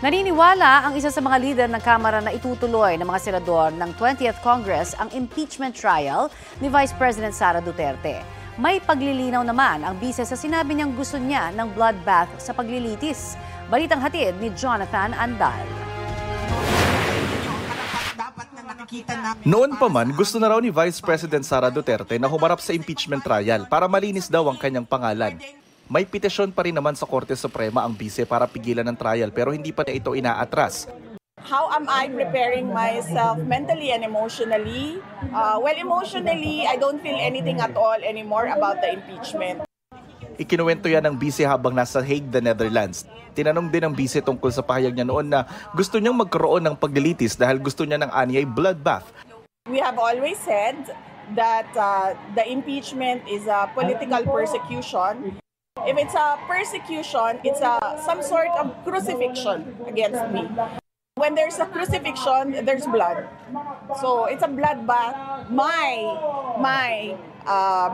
Naniniwala ang isa sa mga lider ng Kamara na itutuloy ng mga senador ng 20th Congress ang impeachment trial ni Vice President Sara Duterte. May paglilinaw naman ang bise sa sinabi niyang gusto niya ng bloodbath sa paglilitis. Balitang hatid ni Jonathan Andal. Noon pa man, gusto na raw ni Vice President Sara Duterte na humarap sa impeachment trial para malinis daw ang kanyang pangalan. May petisyon pa rin naman sa Korte Suprema ang bise para pigilan ng trial pero hindi pa niya ito inaatras. How am I preparing myself mentally and emotionally? Well, emotionally, I don't feel anything at all anymore about the impeachment. Ikinuwento yan ng bise habang nasa Hague, the Netherlands. Tinanong din ng bise tungkol sa pahayag niya noon na gusto niyang magkaroon ng paglilitis dahil gusto niya ng anyay bloodbath. We have always said that the impeachment is a political persecution. If it's a persecution, it's some sort of crucifixion against me. When there's a crucifixion, there's blood. So it's a bloodbath, my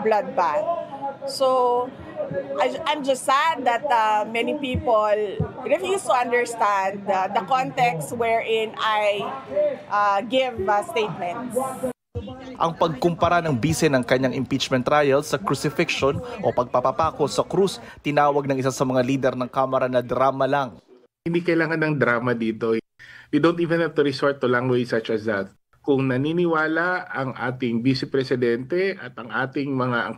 bloodbath. So I'm just sad that many people refuse to understand the context wherein I give statements. Ang pagkumpara ng bise ng kanyang impeachment trial sa crucifixion o pagpapapako sa krus, tinawag ng isa sa mga lider ng Kamara na drama lang. Hindi kailangan ng drama dito. We don't even have to resort to language such as that. Kung naniniwala ang ating Vice Presidente at ang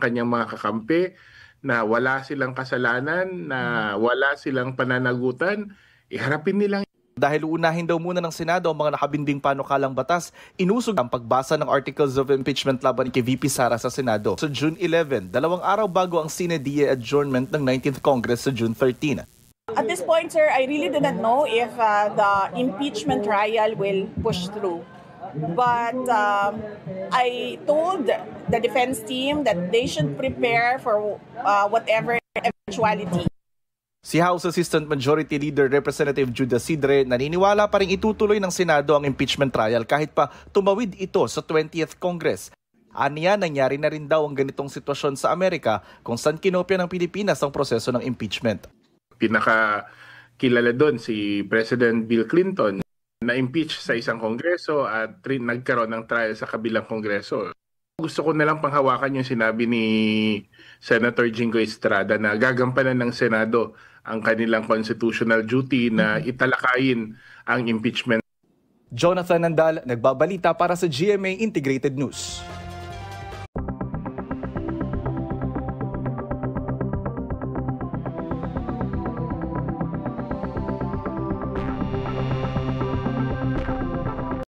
kanyang mga kakampi na wala silang kasalanan, na wala silang pananagutan, iharapin nilang. Dahil uunahin daw muna ng Senado ang mga nakabinding panukalang batas, inusog ang pagbasa ng Articles of Impeachment laban kay VP Sara sa Senado sa June 11, 2 araw bago ang sine die adjournment ng 19th Congress sa June 13. At this point, sir, I really do not know if the impeachment trial will push through. But I told the defense team that they should prepare for whatever eventuality. Si House Assistant Majority Leader Representative Judah Sidre naniniwala pa rin itutuloy ng Senado ang impeachment trial kahit pa tumawid ito sa 20th Congress. Aniya, nangyari na rin daw ang ganitong sitwasyon sa Amerika kung saan kinopya ng Pilipinas ang proseso ng impeachment. Pinakakilala doon si President Bill Clinton na impeach sa isang kongreso at nagkaroon ng trial sa kabilang kongreso. Gusto ko na lang panghawakan yung sinabi ni Senator Jingo Estrada na gagampanan ng Senado ang kanilang constitutional duty na italakayin ang impeachment. Jonathan Andal, nagbabalita para sa GMA Integrated News.